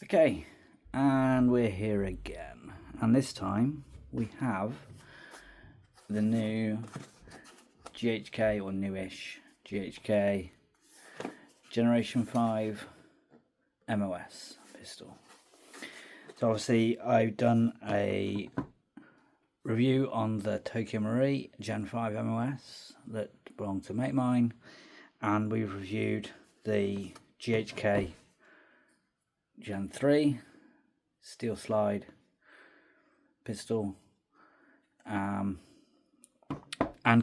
Okay, and we're here again, and this time we have the new GHK, or newish GHK Generation 5 MOS pistol. So obviously I've done a review on the Tokyo Marie Gen 5 MOS that belonged to a mate of mine, and we've reviewed the GHK Gen 3 steel slide pistol and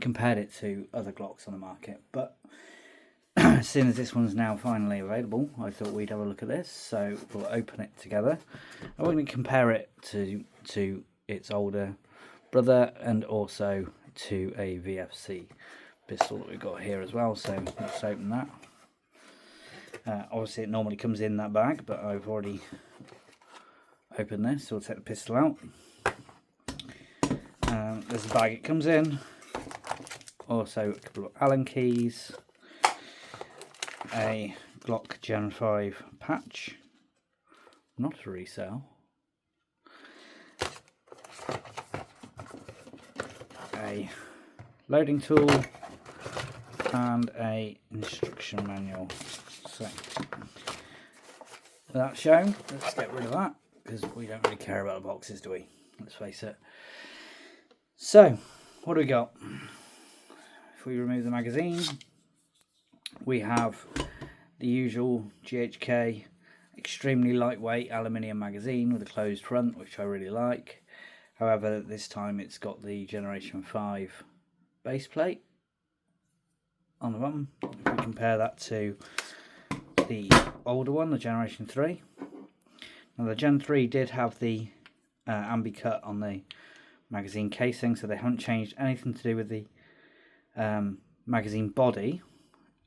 compared it to other Glocks on the market. But as soon as this one's now finally available, I thought we'd have a look at this, so we'll open it together. I'm going to compare it to its older brother and also to a VFC pistol that we've got here as well, so let's open that. Obviously it normally comes in that bag, but I've already opened this, so we'll take the pistol out. There's the bag it comes in, also a couple of Allen keys, a Glock Gen 5 patch, not a resale, a loading tool, and a instruction manual. So, with that shown, let's get rid of that, because we don't really care about the boxes, do we? Let's face it. So, what do we got? If we remove the magazine, we have the usual GHK extremely lightweight aluminium magazine with a closed front, which I really like. However, this time it's got the Generation 5 base plate on the bottom. If we compare that to the older one, the Generation 3. Now the Gen 3 did have the ambi cut on the magazine casing, so they haven't changed anything to do with the magazine body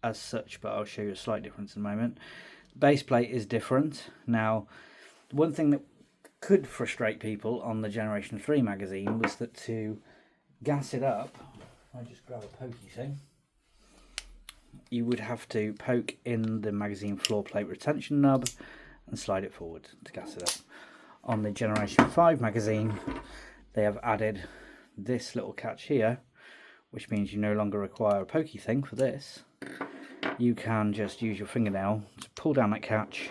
as such, but I'll show you a slight difference in a moment. The base plate is different. Now, one thing that could frustrate people on the Generation 3 magazine was that to gas it up, I just grab a pokey thing, you would have to poke in the magazine floor plate retention nub and slide it forward to gas it up. On the Generation 5 magazine, they have added this little catch here, which means you no longer require a pokey thing for this. You can just use your fingernail to pull down that catch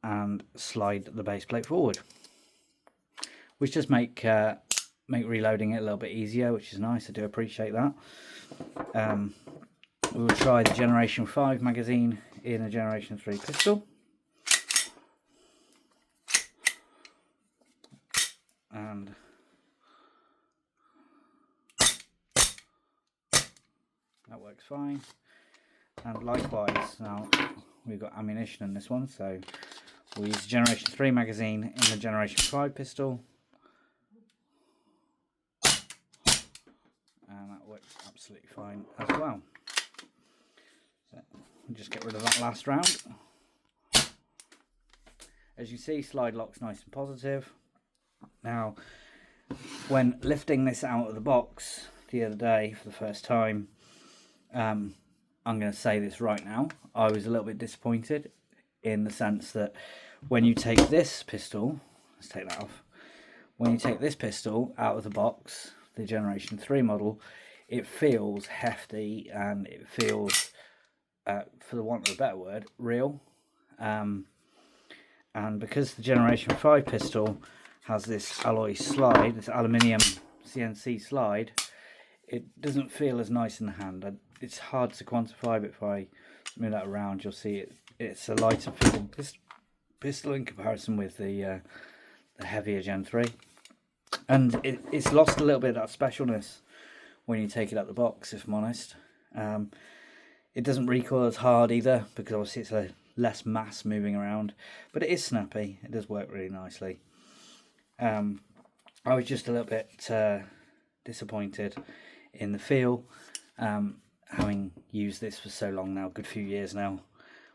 and slide the base plate forward, which does make reloading it a little bit easier, which is nice. I do appreciate that. We will try the Generation 5 magazine in a Generation 3 pistol. And that works fine. And likewise, now we've got ammunition in this one, so we'll use the Generation 3 magazine in the Generation 5 pistol. And that works absolutely fine as well. So we'll just get rid of that last round. As you see, slide lock's nice and positive. Now, when lifting this out of the box the other day for the first time, I'm going to say this right now, I was a little bit disappointed in the sense that when you take this pistol, let's take that off, when you take this pistol out of the box, the Generation 3 model, it feels hefty and it feels, for the want of a better word, real. And because the Generation 5 pistol has this alloy slide, this aluminium CNC slide, it doesn't feel as nice in the hand. It's hard to quantify, but if I move that around, you'll see it's a lighter feeling pistol in comparison with the heavier Gen 3. And it's lost a little bit of that specialness when you take it out the box, if I'm honest. It doesn't recoil as hard either, because obviously it's a less mass moving around, but it is snappy. It does work really nicely. I was just a little bit disappointed in the feel, having used this for so long now, good few years now,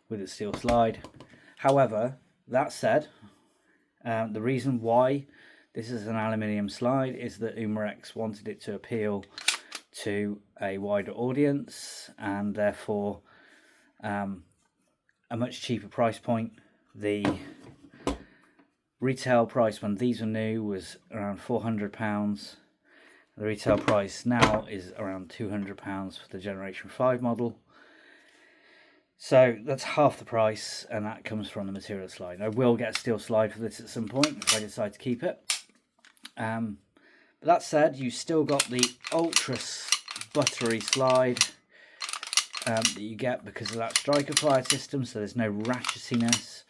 with its steel slide. However, that said, the reason why this is an aluminium slide is that Umarex wanted it to appeal to a wider audience, and therefore a much cheaper price point. The Retail price when these were new was around £400. The retail price now is around £200 for the Generation 5 model. So that's half the price, and that comes from the material slide. I will get a steel slide for this at some point if I decide to keep it. But that said, you still got the ultra buttery slide that you get because of that striker fire system, so there's no ratchetiness.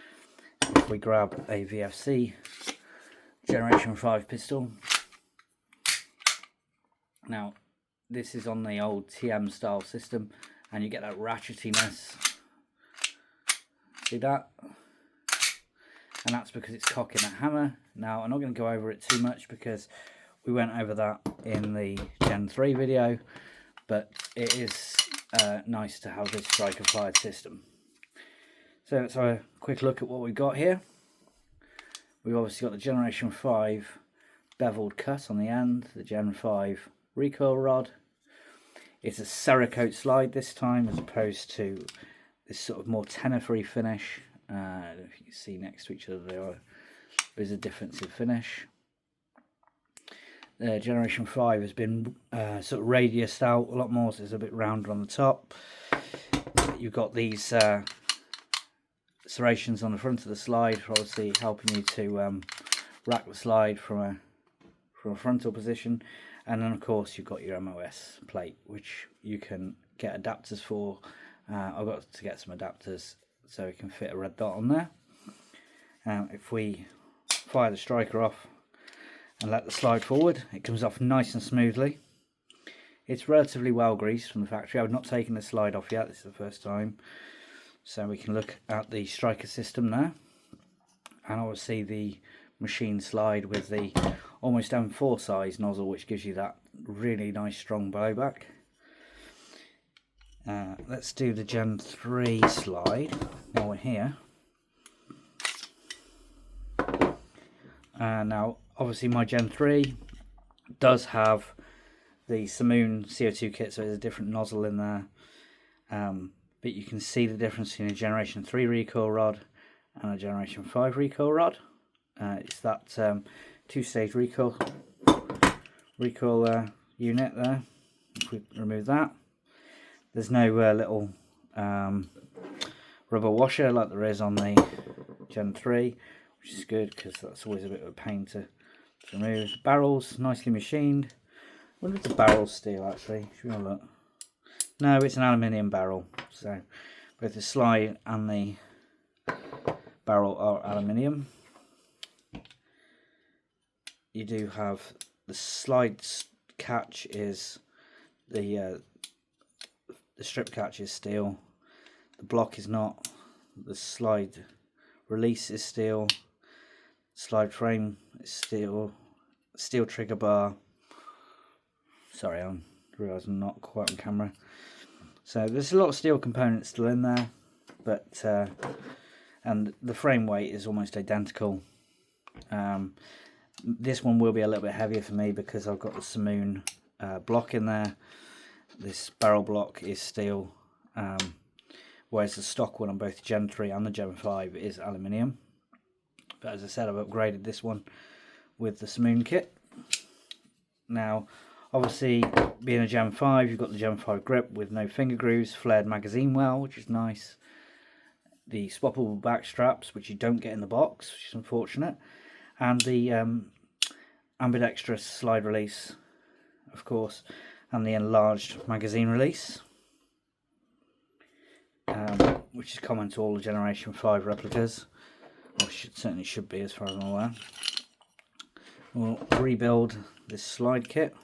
If we grab a VFC Generation 5 pistol, now this is on the old TM style system, and you get that ratchetiness. See that? And that's because it's cocking a hammer. Now I'm not going to go over it too much because we went over that in the Gen 3 video, but it is nice to have this striker fired system. So let's have a quick look at what we've got here. We've obviously got the Generation 5 beveled cut on the end, the Gen 5 recoil rod. It's a Cerakote slide this time as opposed to this sort of more tenor-free finish. I don't know if you can see next to each other there is a difference in finish. The Generation 5 has been sort of radiused out a lot more, so it's a bit rounder on the top. You've got these serrations on the front of the slide for obviously helping you to rack the slide from a frontal position. And then of course you've got your MOS plate, which you can get adapters for. I've got to get some adapters so we can fit a red dot on there. If we fire the striker off and let the slide forward, it comes off nice and smoothly. It's relatively well greased from the factory. I've not taken the slide off yet, this is the first time. So we can look at the striker system there. And obviously the machine slide with the almost M4 size nozzle, which gives you that really nice strong blowback. Let's do the Gen 3 slide while we're here. Now obviously my Gen 3 does have the Simoon CO2 kit, so there's a different nozzle in there, but you can see the difference between a Generation 3 recoil rod and a Generation 5 recoil rod. It's that two-stage recoil unit there. If we remove that, there's no little rubber washer like there is on the Gen 3, which is good because that's always a bit of a pain to remove. Barrels nicely machined. I wonder if the barrel's steel actually. Should we have a look? No, it's an aluminium barrel. So both the slide and the barrel are aluminium. You do have the slide catch is the strip catch is steel. The block is not. The slide release is steel. Slide frame is steel. Steel trigger bar. Sorry, I realise I'm not quite on camera. So there's a lot of steel components still in there, but and the frame weight is almost identical. This one will be a little bit heavier for me because I've got the Simoon block in there. This barrel block is steel, whereas the stock one on both the Gen 3 and the Gen 5 is aluminium. But as I said, I've upgraded this one with the Simoon kit. Now, obviously, being a Gen 5, you've got the Gen 5 grip with no finger grooves, flared magazine well, which is nice. The swappable back straps, which you don't get in the box, which is unfortunate. And the ambidextrous slide release, of course, and the enlarged magazine release, which is common to all the Generation 5 replicas, or certainly should be as far as I'm aware. We'll rebuild this slide kit,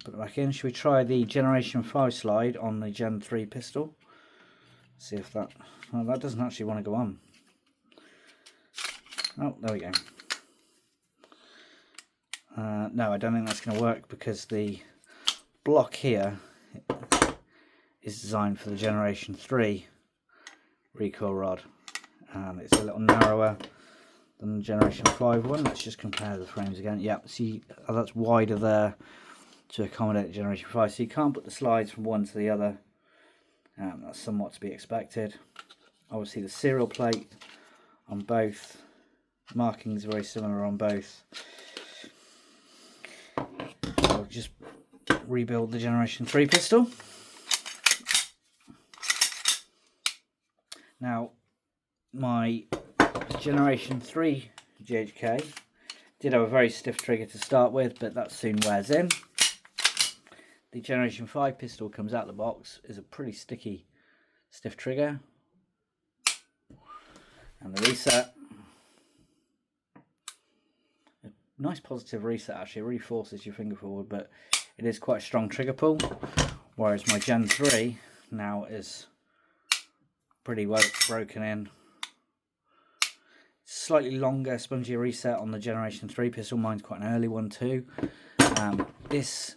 put it back in. Should we try the Generation 5 slide on the Gen 3 pistol? See if that, well, that doesn't actually want to go on. Oh, there we go. No, I don't think that's going to work because the block here is designed for the Generation 3 recoil rod, and it's a little narrower than the Generation 5 one. Let's just compare the frames again. Yeah, see how that's wider there to accommodate the Generation 5, so you can't put the slides from one to the other. That's somewhat to be expected. Obviously the serial plate on both Markings are very similar on both. I'll just rebuild the Generation 3 pistol. Now, my Generation 3 GHK did have a very stiff trigger to start with, but that soon wears in. The Generation 5 pistol comes out of the box, is a pretty sticky, stiff trigger. And the reset, a nice positive reset actually, it really forces your finger forward, but it is quite a strong trigger pull, whereas my Gen 3 now is pretty well broken in. Slightly longer, spongier reset on the Generation 3 pistol. Mine's quite an early one too. This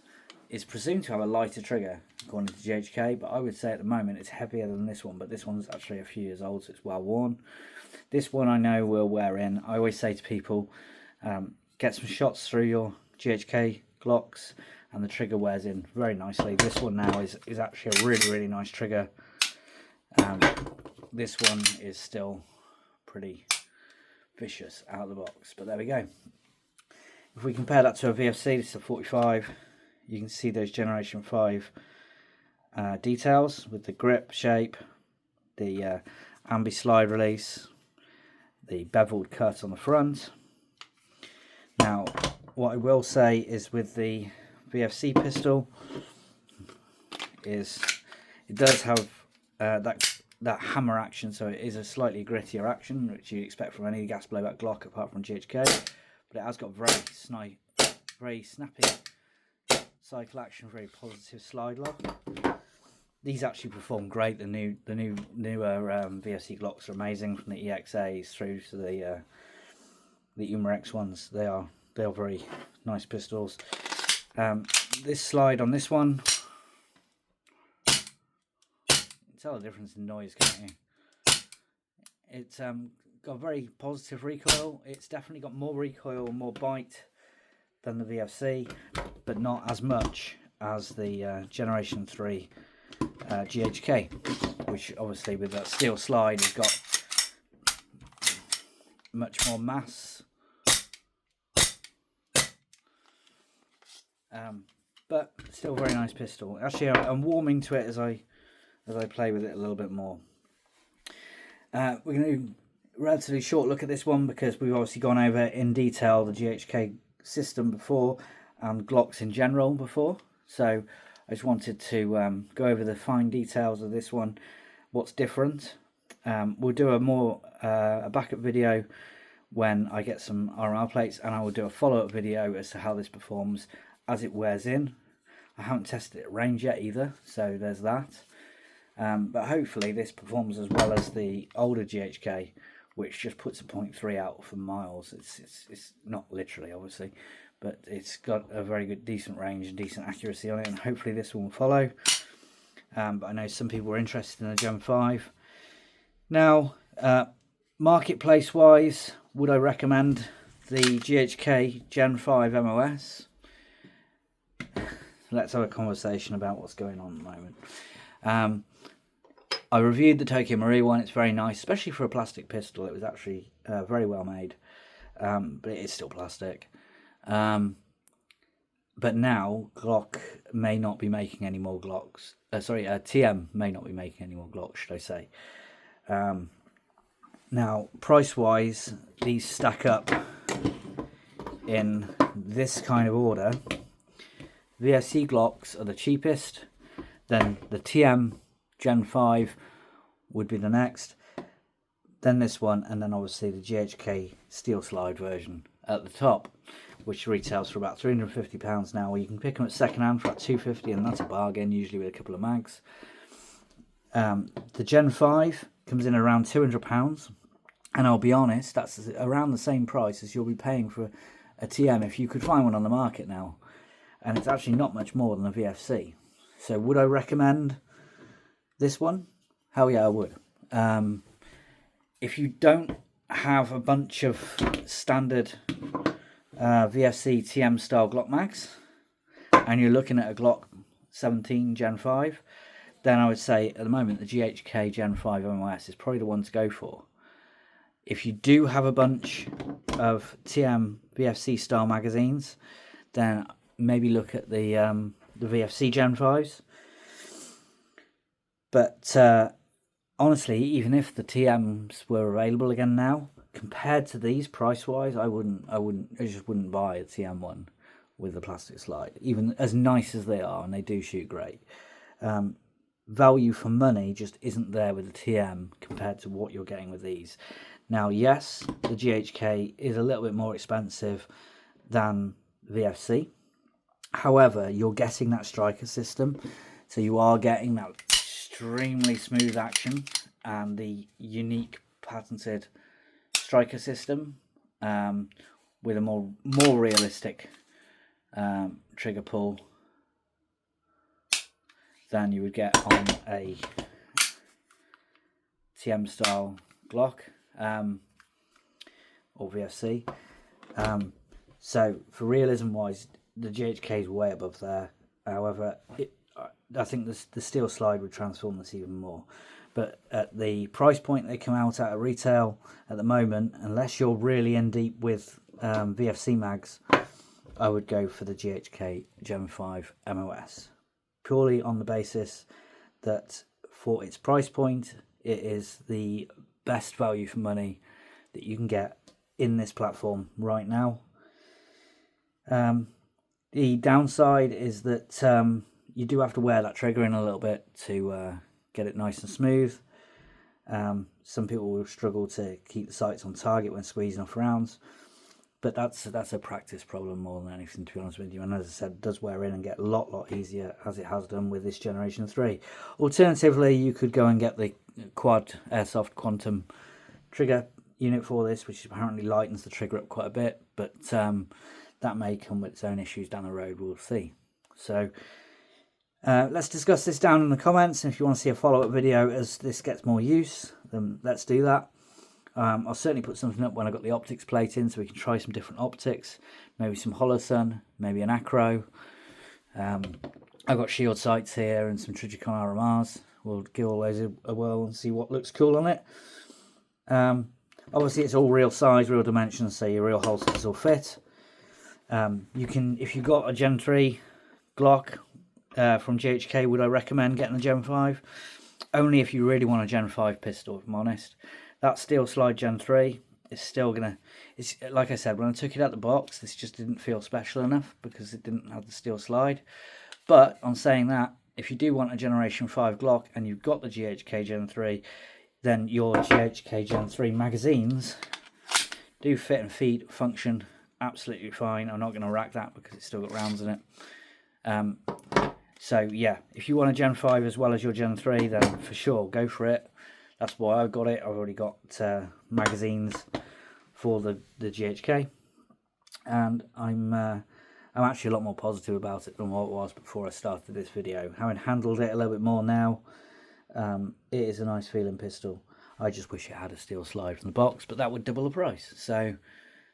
is presumed to have a lighter trigger according to GHK, but I would say at the moment it's heavier than this one, but this one's actually a few years old, so it's well worn. This one I know will wear in. I always say to people, get some shots through your GHK Glocks and the trigger wears in very nicely. This one now is actually a really nice trigger. This one is still pretty vicious out of the box, but there we go. If we compare that to a VFC, this is a 45, you can see those Generation 5 details with the grip shape, the ambi slide release, the beveled cut on the front. Now what I will say is with the VFC pistol is it does have that hammer action, so it is a slightly grittier action, which you expect from any gas blowback Glock apart from GHK, but it has got very snappy cycle action, very positive slide lock. These actually perform great. The newer VFC Glocks are amazing, from the EXAs through to the UMA-X ones. They are very nice pistols. This slide on this one, tell the difference in noise, can't you? It's got very positive recoil. It's definitely got more recoil and more bite than the VFC, but not as much as the Generation 3 GHK, which obviously with that steel slide has got much more mass. But still very nice pistol. Actually, I'm warming to it as I play with it a little bit more. We're going to do a relatively short look at this one because we've obviously gone over in detail the GHK system before and Glocks in general before. So I just wanted to go over the fine details of this one, what's different. We'll do a backup video when I get some RR plates, and I will do a follow-up video as to how this performs as it wears in. I haven't tested it at range yet either, so there's that. But hopefully this performs as well as the older GHK, which just puts a 0.3 out for miles. It's not literally, obviously, but it's got a very good, decent range and decent accuracy on it, and hopefully this one will follow. But I know some people are interested in the Gen 5. Now, marketplace-wise, would I recommend the GHK Gen 5 MOS? Let's have a conversation about what's going on at the moment. I reviewed the Tokyo Marui one. It's very nice, especially for a plastic pistol. It was actually very well made, but it is still plastic. But now Glock may not be making any more Glocks. TM may not be making any more Glocks, should I say. Now, price-wise, these stack up in this kind of order. VFC Glocks are the cheapest, then the TM Gen 5 would be the next, then this one, and then obviously the GHK steel slide version at the top, which retails for about £350 now, or you can pick them at second hand for about £250, and that's a bargain, usually with a couple of mags. The Gen 5 comes in around £200, and I'll be honest, that's around the same price as you'll be paying for a TM if you could find one on the market now, and it's actually not much more than a VFC. So would I recommend this one? Hell yeah, I would. If you don't have a bunch of standard VFC TM style Glock mags and you're looking at a Glock 17 Gen 5, then I would say at the moment the GHK Gen 5 MOS is probably the one to go for. If you do have a bunch of TM VFC style magazines, then maybe look at the VFC Gen 5s. But honestly, even if the TMs were available again now, compared to these price wise, I just wouldn't buy a TM one with a plastic slide, even as nice as they are, and they do shoot great. Value for money just isn't there with the TM compared to what you're getting with these. Now, yes, the GHK is a little bit more expensive than VFC. However, you're getting that striker system, so you are getting that extremely smooth action and the unique patented striker system with a more realistic trigger pull than you would get on a TM style Glock or VFC. So for realism wise, the GHK is way above there. However, I think the steel slide would transform this even more. But at the price point they come out at retail at the moment, unless you're really in deep with VFC mags, I would go for the GHK Gen 5 MOS. Purely on the basis that for its price point, it is the best value for money that you can get in this platform right now. The downside is that you do have to wear that trigger in a little bit to get it nice and smooth. Some people will struggle to keep the sights on target when squeezing off rounds, but that's a practice problem more than anything, to be honest with you. And as I said, it does wear in and get a lot easier, as it has done with this Generation 3. Alternatively, you could go and get the Quad Airsoft Quantum trigger unit for this, which apparently lightens the trigger up quite a bit, but that may come with its own issues down the road. We'll see. So let's discuss this down in the comments. And if you want to see a follow-up video as this gets more use, then let's do that. I'll certainly put something up when I got the optics plate in, so we can try some different optics, maybe some Holosun, maybe an Acro. I've got shield sights here and some Trijicon RMRs. We'll give all those a whirl and see what looks cool on it. Obviously, it's all real size, real dimensions, so your real holsters will fit. You can, if you've got a Gen 3 Glock from GHK, would I recommend getting the Gen 5? Only if you really want a Gen 5 pistol, if I'm honest. That steel slide Gen 3 is still gonna, it's like I said, when I took it out the box, this just didn't feel special enough because it didn't have the steel slide. But on saying that, if you do want a Generation 5 Glock and you've got the GHK Gen 3, then your GHK Gen 3 magazines do fit and feed, function absolutely fine. I'm not going to rack that because it's still got rounds in it. So yeah, if you want a Gen 5 as well as your Gen 3, then for sure go for it. That's why I've got it. I've already got magazines for the GHK, and I'm actually a lot more positive about it than what it was before I started this video. Having handled it a little bit more now, it is a nice feeling pistol. I just wish it had a steel slide from the box, but that would double the price. So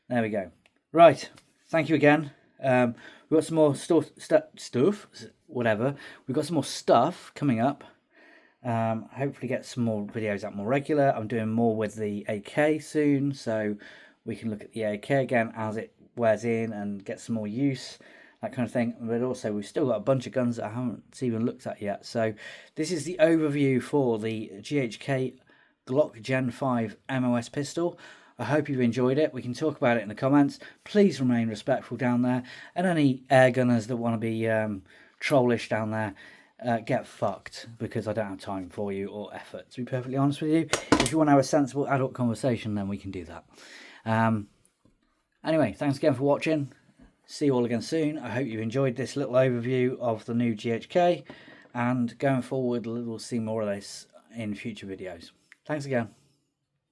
there we go. Right, thank you again. We've got some more stuff, whatever. We've got some more stuff coming up. Hopefully get some more videos out more regular. I'm doing more with the AK soon, so we can look at the AK again as it wears in and get some more use, that kind of thing. But also we've still got a bunch of guns that I haven't even looked at yet. So this is the overview for the GHK Glock Gen 5 MOS pistol. I hope you've enjoyed it. We can talk about it in the comments. Please remain respectful down there. And any air gunners that want to be trollish down there, get fucked, because I don't have time for you or effort, to be perfectly honest with you. If you want to have a sensible adult conversation, then we can do that. Anyway, thanks again for watching. See you all again soon. I hope you enjoyed this little overview of the new GHK, and going forward we'll see more of this in future videos. Thanks again.